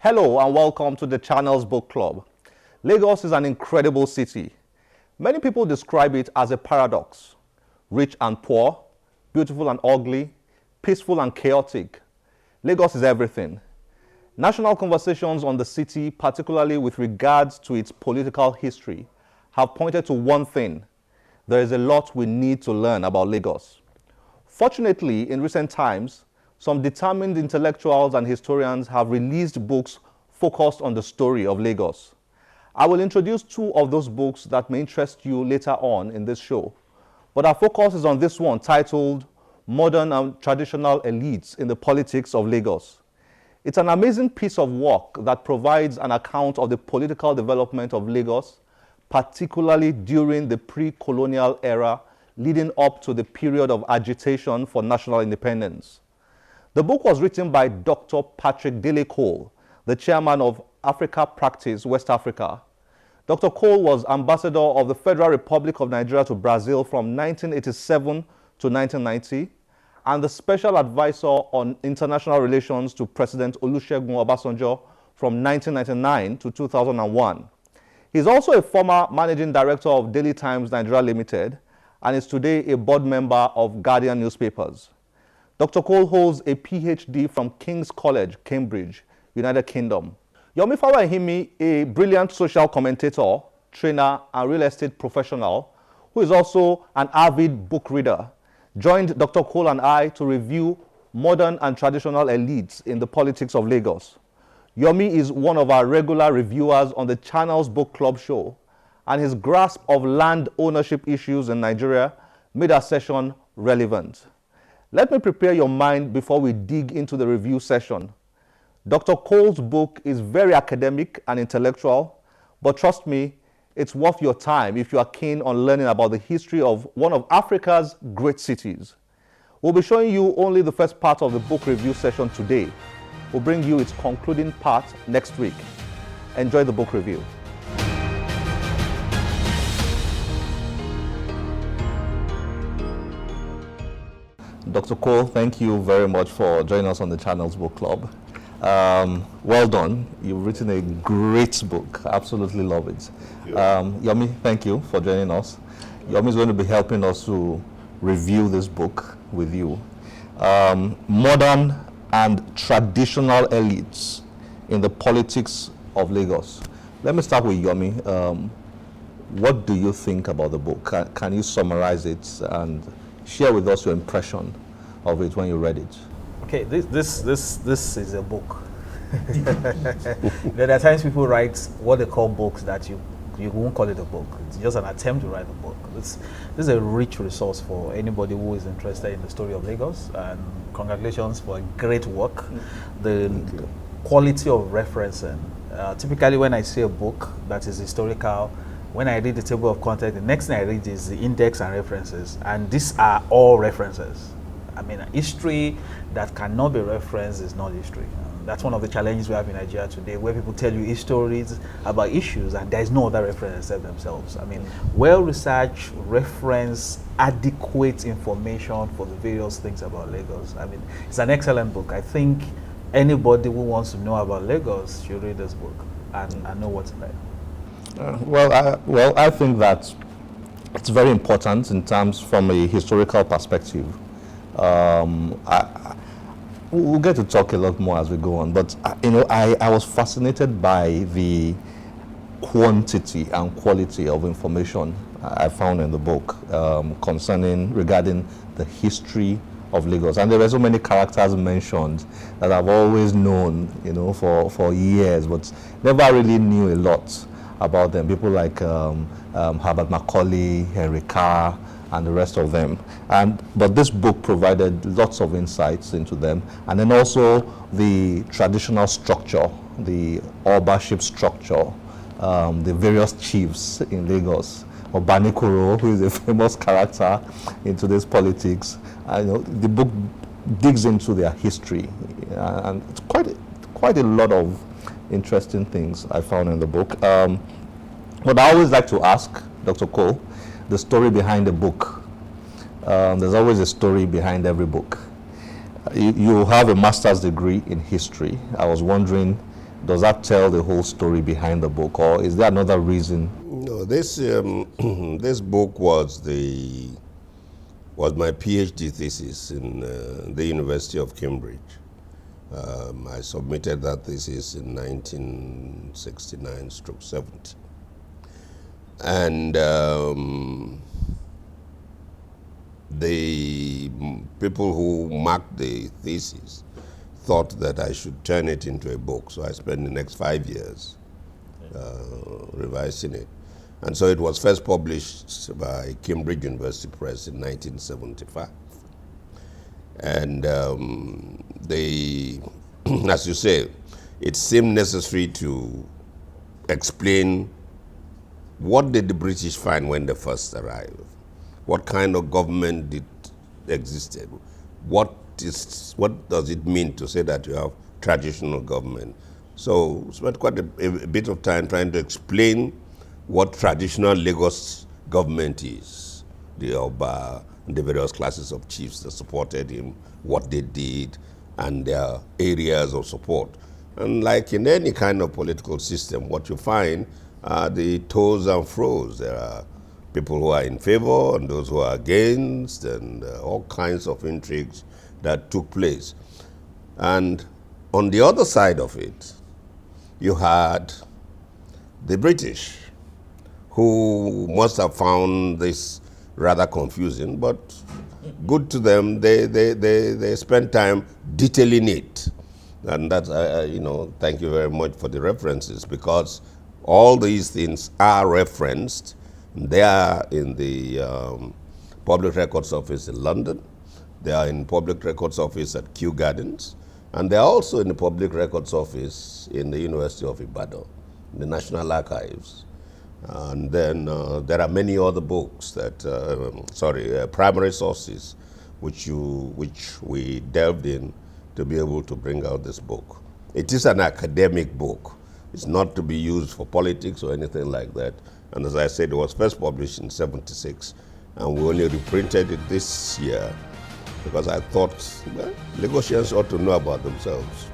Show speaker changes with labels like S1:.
S1: Hello and welcome to the Channels Book Club. Lagos is an incredible city. Many people describe it as a paradox. Rich and poor, beautiful and ugly, peaceful and chaotic. Lagos is everything. National conversations on the city, particularly with regards to its political history, have pointed to one thing. There is a lot we need to learn about Lagos. Fortunately, in recent times, some determined intellectuals and historians have released books focused on the story of Lagos. I will introduce two of those books that may interest you later on in this show. But our focus is on this one titled Modern and Traditional Elites in the Politics of Lagos. It's an amazing piece of work that provides an account of the political development of Lagos, particularly during the pre-colonial era leading up to the period of agitation for national independence. The book was written by Dr. Patrick Dele Cole, the chairman of Africa Practice West Africa. Dr. Cole was ambassador of the Federal Republic of Nigeria to Brazil from 1987 to 1990 and the special advisor on international relations to President Olusegun Obasanjo from 1999 to 2001. He's also a former managing director of Daily Times Nigeria Limited and is today a board member of Guardian newspapers. Dr. Cole holds a PhD from King's College, Cambridge, United Kingdom. Yomi Fawehinmi, a brilliant social commentator, trainer, and real estate professional, who is also an avid book reader, joined Dr. Cole and I to review Modern and Traditional Elites in the Politics of Lagos. Yomi is one of our regular reviewers on the Channels Book Club show, and his grasp of land ownership issues in Nigeria made our session relevant. Let me prepare your mind before we dig into the review session. Dr. Cole's book is very academic and intellectual, but trust me, it's worth your time if you are keen on learning about the history of one of Africa's great cities. We'll be showing you only the first part of the book review session today. We'll bring you its concluding part next week. Enjoy the book review. Dr. Cole, thank you very much for joining us on the Channels Book Club. Well done. You've written a great book. Absolutely love it. Yomi, thank you for joining us. Yomi is going to be helping us to review this book with you. Modern and Traditional Elites in the Politics of Lagos. Let me start with Yomi. What do you think about the book? Can you summarize it and share with us your impression of it when you read it?
S2: Okay, this is a book. There are times people write what they call books that you won't call it a book. It's just an attempt to write a book. This is a rich resource for anybody who is interested in the story of Lagos, and congratulations for a great work. The quality of referencing. Typically when I see a book that is historical, when I read the table of contents, the next thing I read is the index and references, and these are all references. I mean, history that cannot be referenced is not history. That's one of the challenges we have in Nigeria today, where people tell you stories about issues and there is no other reference except themselves. I mean, well-researched, reference, adequate information for the various things about Lagos. I mean, it's an excellent book. I think anybody who wants to know about Lagos should read this book and know what's in there.
S1: I think that it's very important in terms from a historical perspective. We'll get to talk a lot more as we go on, but I was fascinated by the quantity and quality of information I found in the book regarding the history of Lagos. And there were so many characters mentioned that I've always known, for years, but never really knew a lot about them. People like Herbert Macaulay, Henry Carr, and the rest of them. But this book provided lots of insights into them, and then also the traditional structure, the Obaship structure, the various chiefs in Lagos. Obanikoro, who is a famous character in today's politics. The book digs into their history, and it's quite a lot of interesting things I found in the book. But I always like to ask Dr. Cole the story behind the book. There's always a story behind every book. You have a master's degree in history. I was wondering Does that tell the whole story behind the book, or is there another reason?
S3: No, this this book was my PhD thesis in the University of Cambridge. I submitted that thesis in 1969/70, and the people who marked the thesis thought that I should turn it into a book. So I spent the next 5 years revising it. And so it was first published by Cambridge University Press in 1975. And as you say, it seemed necessary to explain what did the British find when they first arrived? What kind of government existed? What does it mean to say that you have traditional government? So spent quite a bit of time trying to explain what traditional Lagos government is, the Oba, the various classes of chiefs that supported him, what they did, and their areas of support. And like in any kind of political system, what you find are the toes and fro's. There are people who are in favor and those who are against, and all kinds of intrigues that took place. And on the other side of it, you had the British, who must have found this rather confusing, but good to them. They spent time detailing it. And that's, thank you very much for the references, because all these things are referenced. They are in the Public Records Office in London. They are in Public Records Office at Kew Gardens. And they're also in the Public Records Office in the University of Ibadan, the National Archives. And then there are many other books that, primary sources, which we delved in to be able to bring out this book. It is an academic book. It's not to be used for politics or anything like that. And as I said, it was first published in '76, and we only reprinted it this year because I thought, well, Lagosians ought to know about themselves.